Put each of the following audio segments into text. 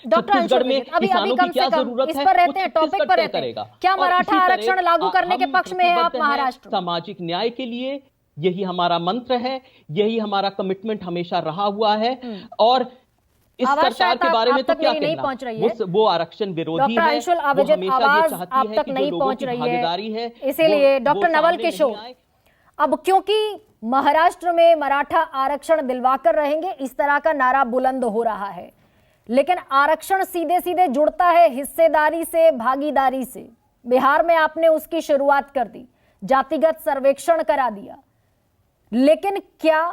छत्तीसगढ़ में किसानों की क्या जरूरत है, वो छत्तीसगढ़ तय करेगा। क्या मराठा आरक्षण लागू करने के पक्ष में है आप महाराष्ट्र? सामाजिक न्याय के लिए यही हमारा मंत्र है, यही हमारा कमिटमेंट हमेशा रहा हुआ है। और इस सरकार के बारे में तो क्या कहना, वो आरक्षण विरोधी है, वो हमेशा ये चाहती है कि जो लोगों की भागीदारी है। इसीलिए डॉक्टर नवल किशोर, अब क्योंकि महाराष्ट्र में मराठा आरक्षण दिलवाकर रहेंगे इस तरह का नारा बुलंद हो रहा है, लेकिन आरक्षण सीधे सीधे जुड़ता है हिस्सेदारी से, भागीदारी से। बिहार में आपने उसकी शुरुआत कर दी, जातिगत सर्वेक्षण करा दिया, लेकिन क्या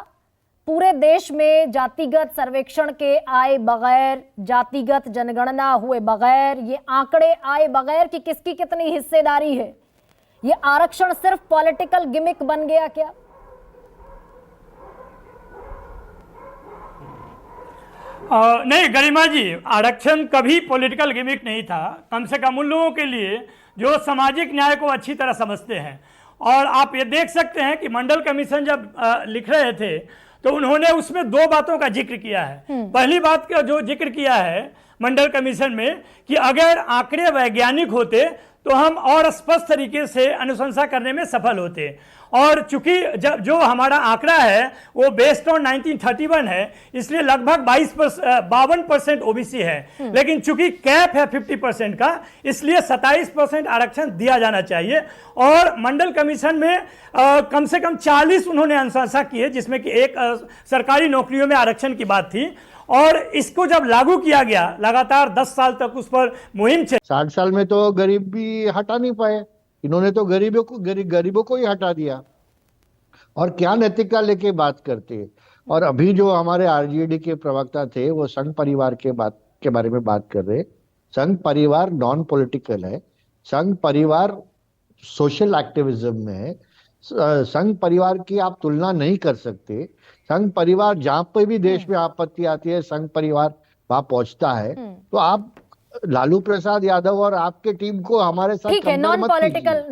पूरे देश में जातिगत सर्वेक्षण के आए बगैर, जातिगत जनगणना हुए बगैर, ये आंकड़े आए बगैर कि किसकी कितनी हिस्सेदारी है, ये आरक्षण सिर्फ पॉलिटिकल गिमिक बन गया क्या? नहीं गरिमा जी, आरक्षण कभी पॉलिटिकल गिमिक नहीं था। कम से कम उन लोगों के लिए जो सामाजिक न्याय को अच्छी तरह समझते हैं। और आप ये देख सकते हैं कि मंडल कमीशन जब लिख रहे थे तो उन्होंने उसमें दो बातों का जिक्र किया है। पहली बात का जो जिक्र किया है मंडल कमीशन में कि अगर आंकड़े वैज्ञानिक होते तो हम और स्पष्ट तरीके से अनुशंसा करने में सफल होते। और चूंकि जब जो हमारा आंकड़ा है वो बेस्ड ऑन 1931 है, इसलिए लगभग 52% ओबीसी है, लेकिन चूंकि कैप है 50% का, इसलिए 27% आरक्षण दिया जाना चाहिए। और मंडल कमीशन में कम से कम 40 उन्होंने अनुशंसा की है, जिसमें कि एक सरकारी नौकरियों में आरक्षण की बात थी। और इसको जब लागू किया गया, लगातार 10 साल तक उस पर मुहिम चली। 60 साल में तो गरीबी हटा नहीं पाए, इन्होंने तो गरीबों को ही हटा दिया। और क्या नैतिकता लेके बात करते हैं। और अभी जो हमारे आरजेडी के प्रवक्ता थे वो संघ परिवार के बारे में बात कर रहे। संघ परिवार नॉन पॉलिटिकल है, संघ परिवार सोशल एक्टिविज्म में है। संघ परिवार की आप तुलना नहीं कर सकते। संघ परिवार जहां पे भी देश में आपत्ति आती है, संघ परिवार वहां पहुंचता है। तो आप लालू प्रसाद यादव और आपके टीम को हमारे साथ ठीक है, नॉन पॉलिटिकल